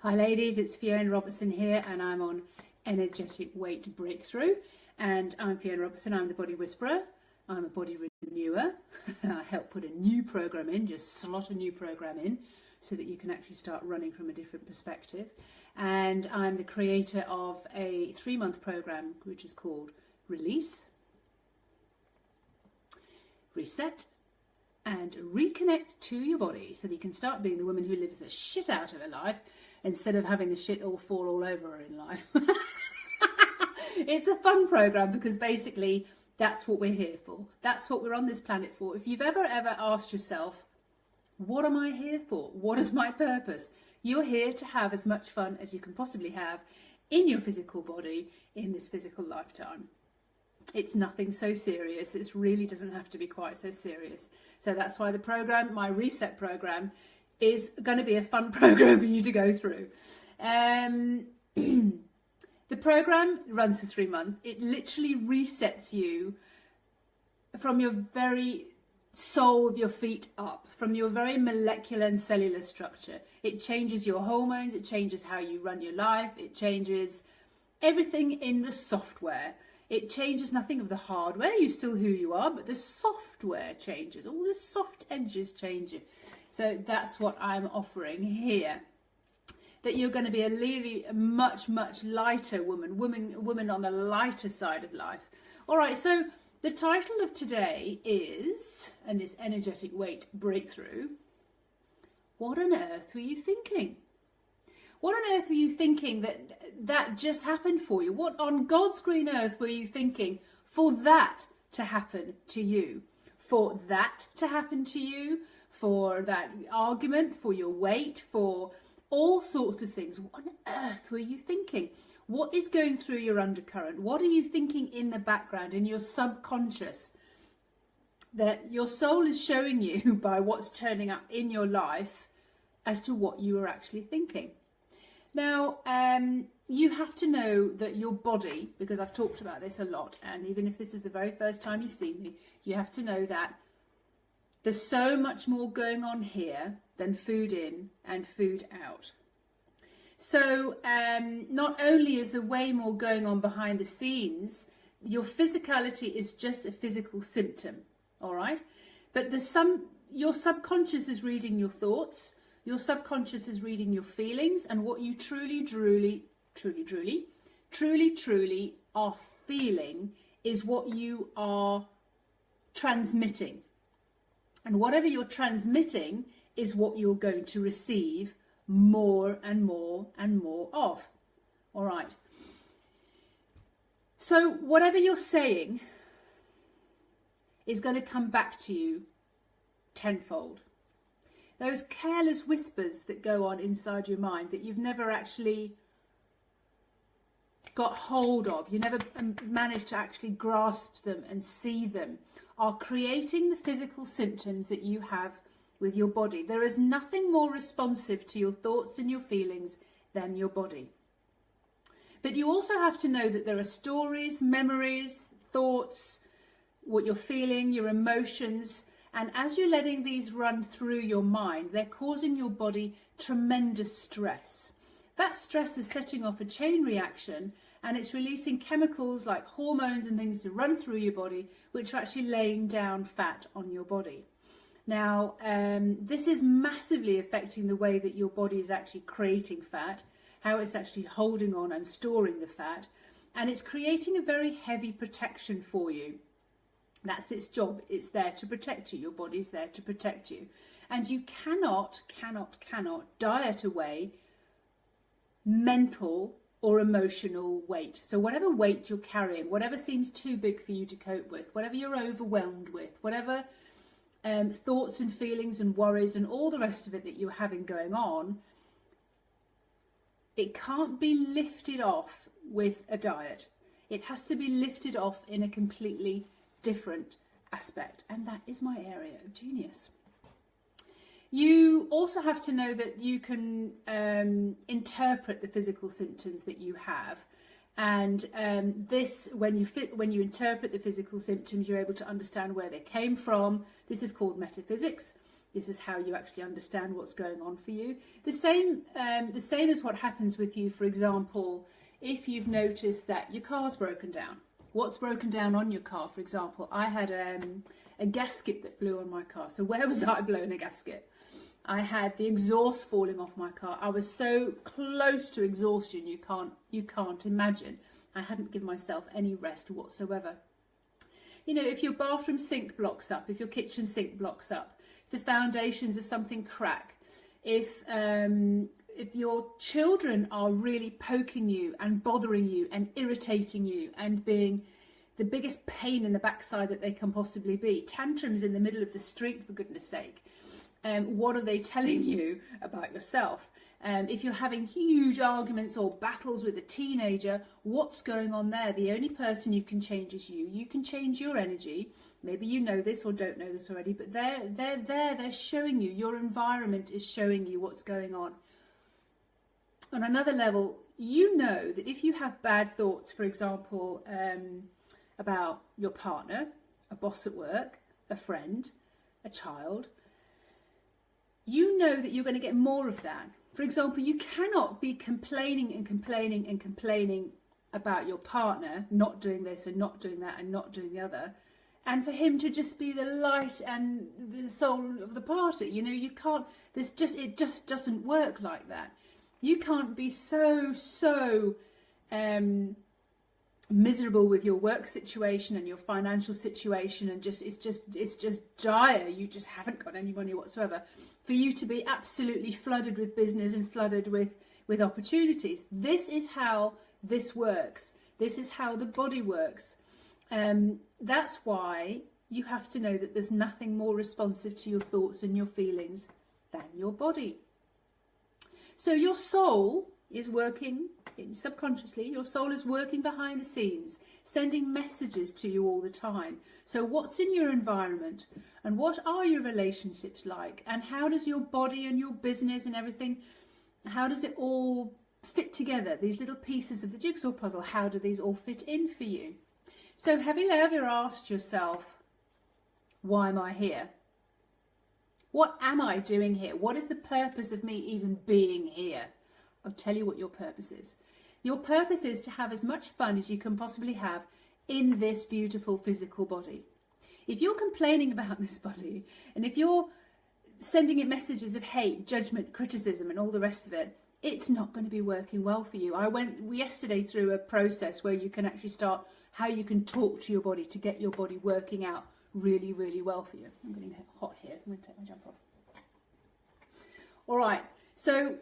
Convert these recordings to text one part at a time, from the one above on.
Hi ladies, it's Fiona Robertson here and I'm on Energetic Weight Breakthrough, and I'm Fiona Robertson, I'm the Body Whisperer, I'm a body renewer. I help put a new program in, just slot a new program in so that you can actually start running from a different perspective. And I'm the creator of a 3-month program which is called Release, Reset and Reconnect to your body, so that you can start being the woman who lives the shit out of her life instead of having the shit all fall all over her in life. It's a fun program because basically that's what we're here for. That's what we're on this planet for. If you've ever asked yourself, what am I here for? What is my purpose? You're here to have as much fun as you can possibly have in your physical body in this physical lifetime. It's nothing so serious. It really doesn't have to be quite so serious. So that's why the program, my reset program, is going to be a fun program for you to go through. The program runs for 3 months. It literally resets you from your very sole of your feet up, from your very molecular and cellular structure. It changes your hormones. It changes how you run your life. It changes everything in the software. It changes nothing of the hardware. You're still who you are, but the software changes. All the soft edges change you. So that's what I'm offering here. That you're going to be a really much lighter woman on the lighter side of life. All right, so the title of today is, and this energetic weight breakthrough, what on earth were you thinking? What on earth were you thinking that just happened for you? What on God's green earth were you thinking for that to happen to you? For that to happen to you? For that argument? For your weight? For all sorts of things? What on earth were you thinking? What is going through your undercurrent? What are you thinking in the background, in your subconscious, that your soul is showing you by what's turning up in your life as to what you were actually thinking? Now, you have to know that your body, because I've talked about this a lot, and even if this is the very first time you've seen me, you have to know that there's so much more going on here than food in and food out. So not only is there way more going on behind the scenes, your physicality is just a physical symptom, all right? But your subconscious is reading your thoughts. Your subconscious is reading your feelings, and what you truly are feeling is what you are transmitting. And whatever you're transmitting is what you're going to receive more and more and more of. All right. So whatever you're saying is going to come back to you tenfold. Those careless whispers that go on inside your mind that you've never actually got hold of, you never managed to actually grasp them and see them, are creating the physical symptoms that you have with your body. There is nothing more responsive to your thoughts and your feelings than your body. But you also have to know that there are stories, memories, thoughts, what you're feeling, your emotions. And as you're letting these run through your mind, they're causing your body tremendous stress. That stress is setting off a chain reaction, and it's releasing chemicals like hormones and things to run through your body, which are actually laying down fat on your body. Now, this is massively affecting the way that your body is actually creating fat, how it's actually holding on and storing the fat, and it's creating a very heavy protection for you. That's its job. It's there to protect you. Your body's there to protect you. And you cannot diet away mental or emotional weight. So whatever weight you're carrying, whatever seems too big for you to cope with, whatever you're overwhelmed with, whatever thoughts and feelings and worries and all the rest of it that you're having going on, it can't be lifted off with a diet. It has to be lifted off in a completely different aspect, and that is my area of genius. You also have to know that you can interpret the physical symptoms that you have, and this, when you interpret the physical symptoms, you're able to understand where they came from. This is called metaphysics. This is how you actually understand what's going on for you. The same as what happens with you, for example, if you've noticed that your car's broken down. What's broken down on your car, for example? I had a gasket that blew on my car. So where was I blowing a gasket? I had the exhaust falling off my car. I was so close to exhaustion, you can't imagine. I hadn't given myself any rest whatsoever. You know, if your bathroom sink blocks up, if your kitchen sink blocks up, if the foundations of something crack, if your children are really poking you and bothering you and irritating you and being the biggest pain in the backside that they can possibly be, tantrums in the middle of the street, for goodness sake, what are they telling you about yourself? If you're having huge arguments or battles with a teenager, what's going on there? The only person you can change is you. You can change your energy. Maybe you know this or don't know this already, but they're showing you. Your environment is showing you what's going on. On another level, you know that if you have bad thoughts, for example, about your partner, a boss at work, a friend, a child, you know that you're going to get more of that. For example, you cannot be complaining and complaining and complaining about your partner not doing this and not doing that and not doing the other, and for him to just be the light and the soul of the party. You know, you can't, it just doesn't work like that. You can't be so miserable with your work situation and your financial situation, and it's just dire. You just haven't got any money whatsoever, for you to be absolutely flooded with business and flooded with opportunities. This is how this works. This is how the body works. That's why you have to know that there's nothing more responsive to your thoughts and your feelings than your body. So your soul is working subconsciously. Your soul is working behind the scenes, sending messages to you all the time. So what's in your environment, and what are your relationships like, and how does your body and your business and everything, how does it all fit together? These little pieces of the jigsaw puzzle, how do these all fit in for you? So have you ever asked yourself, why am I here? What am I doing here? What is the purpose of me even being here? I'll tell you what your purpose is. Your purpose is to have as much fun as you can possibly have in this beautiful physical body. If you're complaining about this body, and if you're sending it messages of hate, judgment, criticism, and all the rest of it, it's not going to be working well for you. I went yesterday through a process where you can actually start how you can talk to your body to get your body working out really, really well for you. I'm getting hot here. I'm going to take my jumper off. All right. So,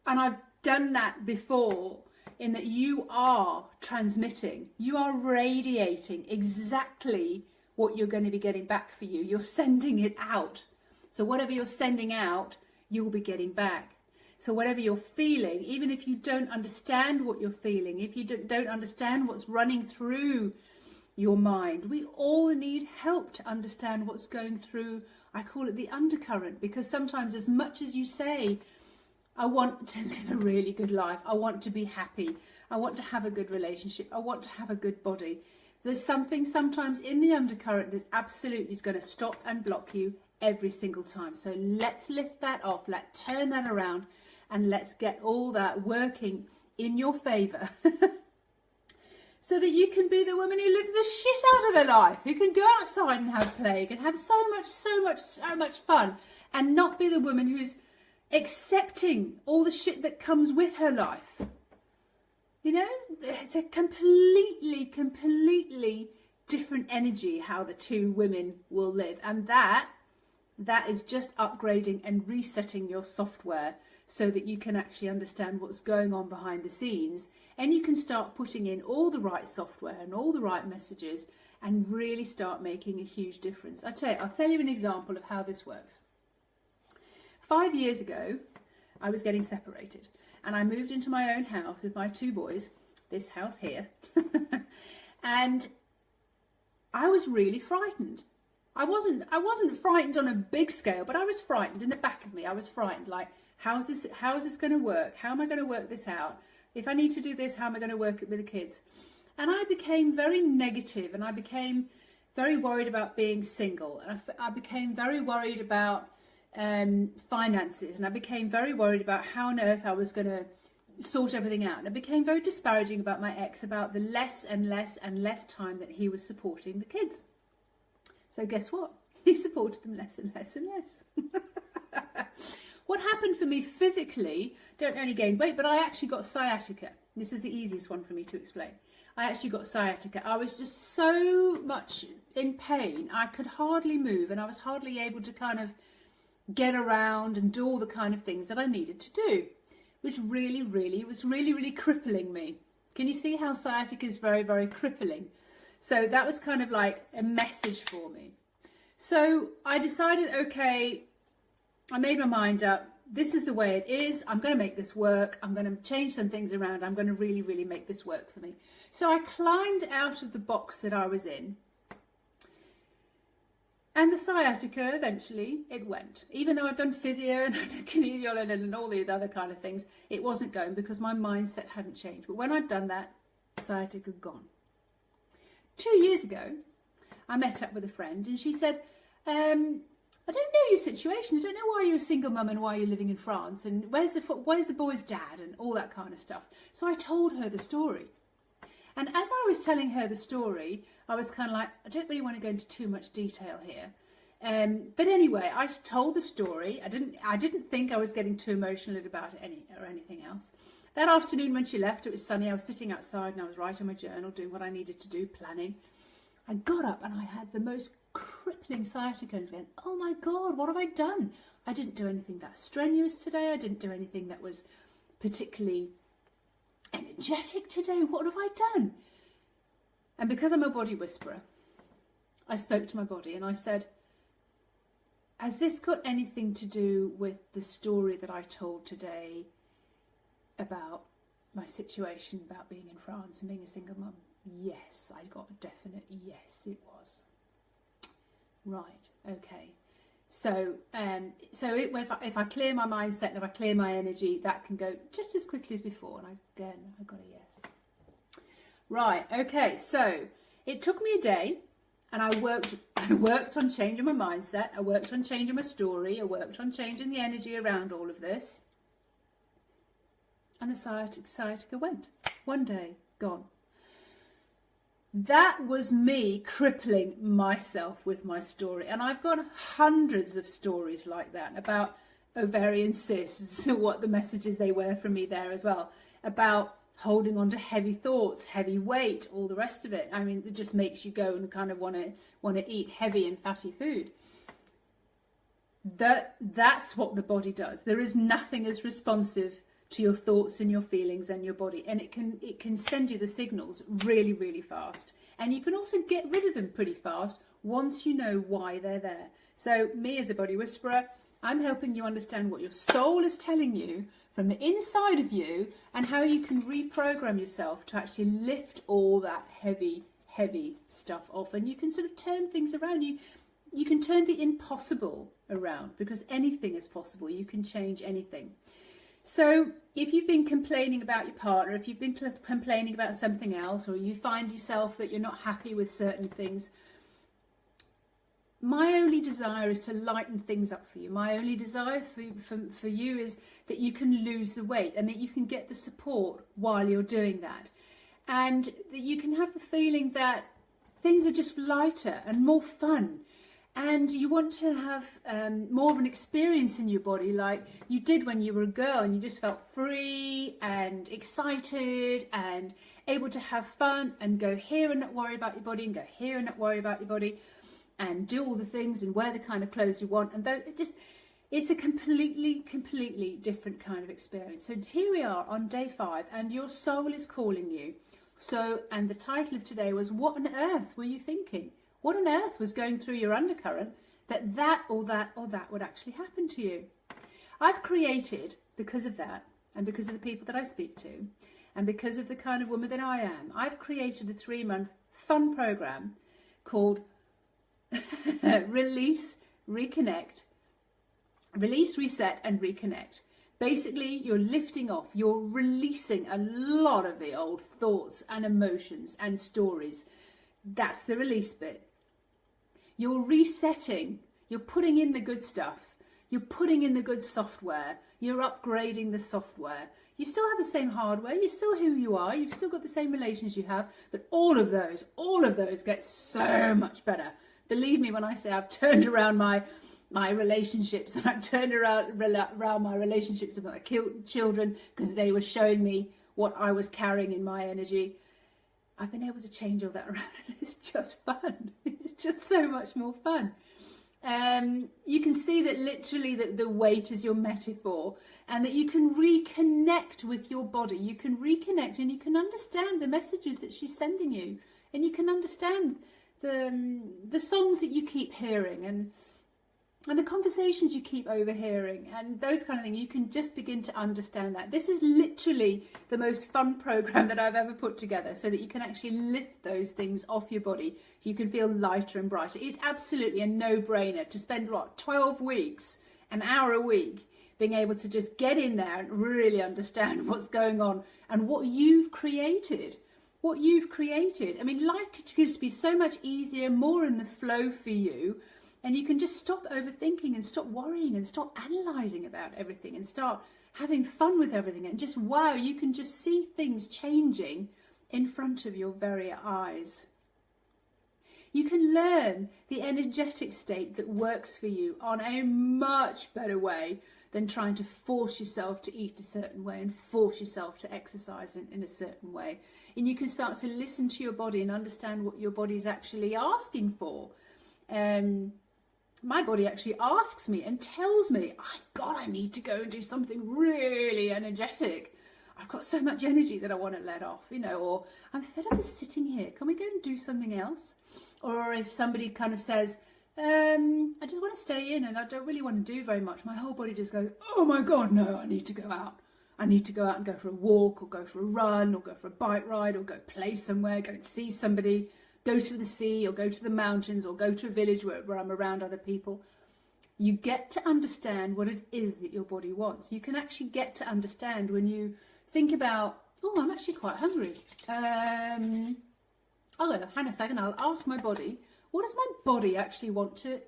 and I've done that before, in that you are transmitting, you are radiating exactly what you're going to be getting back for you. You're sending it out. So whatever you're sending out, you will be getting back. So whatever you're feeling, even if you don't understand what you're feeling, if you don't understand what's running through your mind, we all need help to understand what's going through. I call it the undercurrent, because sometimes, as much as you say, I want to live a really good life, I want to be happy, I want to have a good relationship, I want to have a good body, there's something sometimes in the undercurrent that absolutely is going to stop and block you every single time. So let's lift that off, let's turn that around, and let's get all that working in your favour. So that you can be the woman who lives the shit out of her life, who can go outside and have play, and have so much fun, and not be the woman who's accepting all the shit that comes with her life. You know, it's a completely different energy how the two women will live, and that is just upgrading and resetting your software so that you can actually understand what's going on behind the scenes, and you can start putting in all the right software and all the right messages and really start making a huge difference. I'll tell you an example of how this works. 5 years ago, I was getting separated, and I moved into my own house with my two boys, this house here, and I was really frightened. I wasn't frightened on a big scale, but I was frightened in the back of me. I was frightened, like, how is this going to work? How am I going to work this out? If I need to do this, how am I going to work it with the kids? And I became very negative, and I became very worried about being single, and I became very worried about finances, and I became very worried about how on earth I was going to sort everything out. And I became very disparaging about my ex, about the less and less and less time that he was supporting the kids. So guess what? He supported them less and less and less. What happened for me physically, don't only gain weight, but I actually got sciatica. This is the easiest one for me to explain. I actually got sciatica. I was just so much in pain. I could hardly move, and I was hardly able to kind of get around and do all the kind of things that I needed to do, which was really crippling me. Can you see how sciatica is very, very crippling? So that was kind of like a message for me. So I decided, okay, I made my mind up. This is the way it is. I'm going to make this work. I'm going to change some things around. I'm going to really make this work for me. So I climbed out of the box that I was in. And the sciatica, eventually, it went. Even though I'd done physio and I'd done kinesiology and all the other kind of things, it wasn't going because my mindset hadn't changed. But when I'd done that, sciatica gone. 2 years ago, I met up with a friend and she said, I don't know your situation. I don't know why you're a single mum and why you're living in France and where's the boy's dad and all that kind of stuff. So I told her the story. And as I was telling her the story, I was kind of like, I don't really want to go into too much detail here. But anyway, I told the story. I didn't think I was getting too emotional about it or anything else. That afternoon when she left, it was sunny. I was sitting outside and I was writing my journal, doing what I needed to do, planning. I got up and I had the most crippling sciatica and going, oh my God, what have I done? I didn't do anything that strenuous today. I didn't do anything that was particularly energetic today. What have I done? And because I'm a body whisperer, I spoke to my body and I said, has this got anything to do with the story that I told today about my situation, about being in France and being a single mum? Yes, I got a definite yes, it was. Right, okay. So, if I clear my mindset and if I clear my energy, that can go just as quickly as before. And I got a yes. Right, okay. So it took me a day, and I worked on changing my mindset. I worked on changing my story. I worked on changing the energy around all of this. And the sciatica went. One day, gone. That was me crippling myself with my story. And I've got hundreds of stories like that about ovarian cysts, what the messages they were from me there as well, about holding on to heavy thoughts, heavy weight, all the rest of it. I mean, it just makes you go and kind of want to eat heavy and fatty food. That's what the body does. There is nothing as responsive to your thoughts and your feelings and your body, and it can send you the signals really fast, and you can also get rid of them pretty fast once you know why they're there. So me as a body whisperer, I'm helping you understand what your soul is telling you from the inside of you and how you can reprogram yourself to actually lift all that heavy stuff off, and you can sort of turn things around. You can turn the impossible around, because anything is possible. You can change anything. So if you've been complaining about your partner, if you've been complaining about something else, or you find yourself that you're not happy with certain things, my only desire is to lighten things up for you. My only desire for you is that you can lose the weight and that you can get the support while you're doing that. And that you can have the feeling that things are just lighter and more fun. And you want to have more of an experience in your body like you did when you were a girl, and you just felt free and excited and able to have fun and go here and not worry about your body, and go here and not worry about your body, and do all the things and wear the kind of clothes you want. And it's a completely different kind of experience. So here we are on day 5, and your soul is calling you. So, and the title of today was, what on earth were you thinking? What on earth was going through your undercurrent that or that would actually happen to you? I've created, because of that, and because of the people that I speak to, and because of the kind of woman that I am, I've created a 3-month fun program called Release, Reset and Reconnect. Basically, you're lifting off, you're releasing a lot of the old thoughts and emotions and stories. That's the release bit. You're resetting, you're putting in the good stuff. You're putting in the good software. You're upgrading the software. You still have the same hardware. You're still who you are. You've still got the same relations you have. But all of those get so much better. Believe me when I say I've turned around my relationships, and I've turned around my relationships with my children because they were showing me what I was carrying in my energy. I've been able to change all that around, and it's just fun. It's just so much more fun. You can see that literally that the weight is your metaphor, and that you can reconnect with your body. You can reconnect, and you can understand the messages that she's sending you, and you can understand the songs that you keep hearing, and the conversations you keep overhearing, and those kind of things. You can just begin to understand that. This is literally the most fun program that I've ever put together, so that you can actually lift those things off your body. You can feel lighter and brighter. It's absolutely a no-brainer to spend, 12 weeks, an hour a week, being able to just get in there and really understand what's going on and what you've created. What you've created. I mean, life could just be so much easier, more in the flow for you. And you can just stop overthinking and stop worrying and stop analysing about everything and start having fun with everything. And just, wow, you can just see things changing in front of your very eyes. You can learn the energetic state that works for you on a much better way than trying to force yourself to eat a certain way and force yourself to exercise in a certain way. And you can start to listen to your body and understand what your body is actually asking for. My body actually asks me and tells me, oh, God, I need to go and do something really energetic. I've got so much energy that I want to let off, or I'm fed up of sitting here. Can we go and do something else? Or if somebody kind of says, I just want to stay in and I don't really want to do very much. My whole body just goes, oh my God, no, I need to go out. I need to go out and go for a walk or go for a run or go for a bike ride or go play somewhere, go and see somebody. Go to the sea or go to the mountains or go to a village where I'm around other people. You get to understand what it is that your body wants. You can actually get to understand when you think about, oh, I'm actually quite hungry. Hang on a second, I'll ask my body, what does my body actually want to...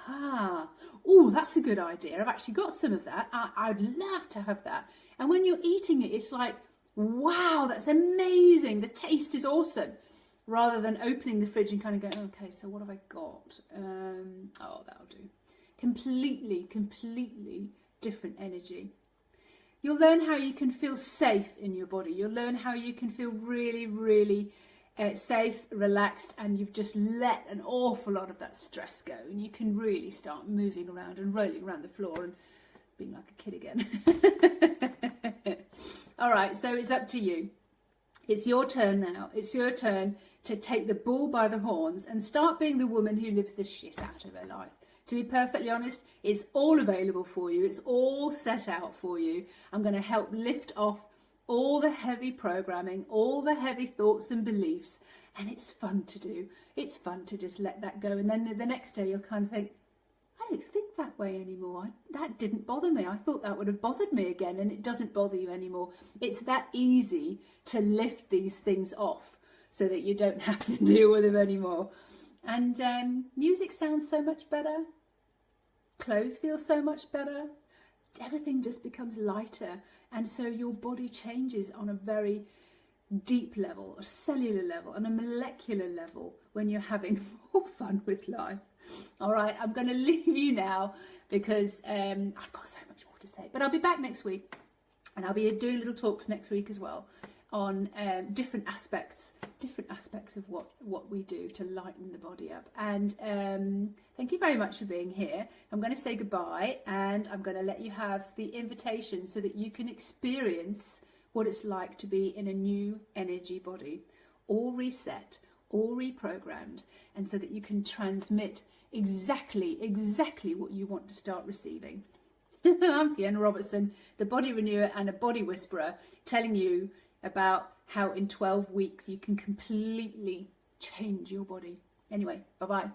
Oh, that's a good idea. I've actually got some of that. I'd love to have that. And when you're eating it, it's like, wow, that's amazing. The taste is awesome. Rather than opening the fridge and kind of going, okay, so what have I got? That'll do. Completely different energy. You'll learn how you can feel safe in your body. You'll learn how you can feel really safe, relaxed, and you've just let an awful lot of that stress go. And you can really start moving around and rolling around the floor and being like a kid again. All right, so it's up to you. It's your turn now. It's your turn to take the bull by the horns and start being the woman who lives the shit out of her life. To be perfectly honest, it's all available for you. It's all set out for you. I'm going to help lift off all the heavy programming, all the heavy thoughts and beliefs. And it's fun to do. It's fun to just let that go. And then the next day you'll kind of think, I don't think that way anymore. That didn't bother me. I thought that would have bothered me again, and it doesn't bother you anymore. It's that easy to lift these things off so that you don't have to deal with them anymore. And music sounds so much better. Clothes feel so much better. Everything just becomes lighter. And so your body changes on a very deep level, a cellular level, and a molecular level when you're having more fun with life. All right, I'm going to leave you now because I've got so much more to say. But I'll be back next week, and I'll be doing little talks next week as well on different aspects of what we do to lighten the body up. And thank you very much for being here. I'm going to say goodbye, and I'm going to let you have the invitation so that you can experience what it's like to be in a new energy body, all reset, all reprogrammed, and so that you can transmit exactly what you want to start receiving. I'm Fiona Robertson, the body renewer and a body whisperer, telling you about how in 12 weeks you can completely change your body. Anyway, bye-bye.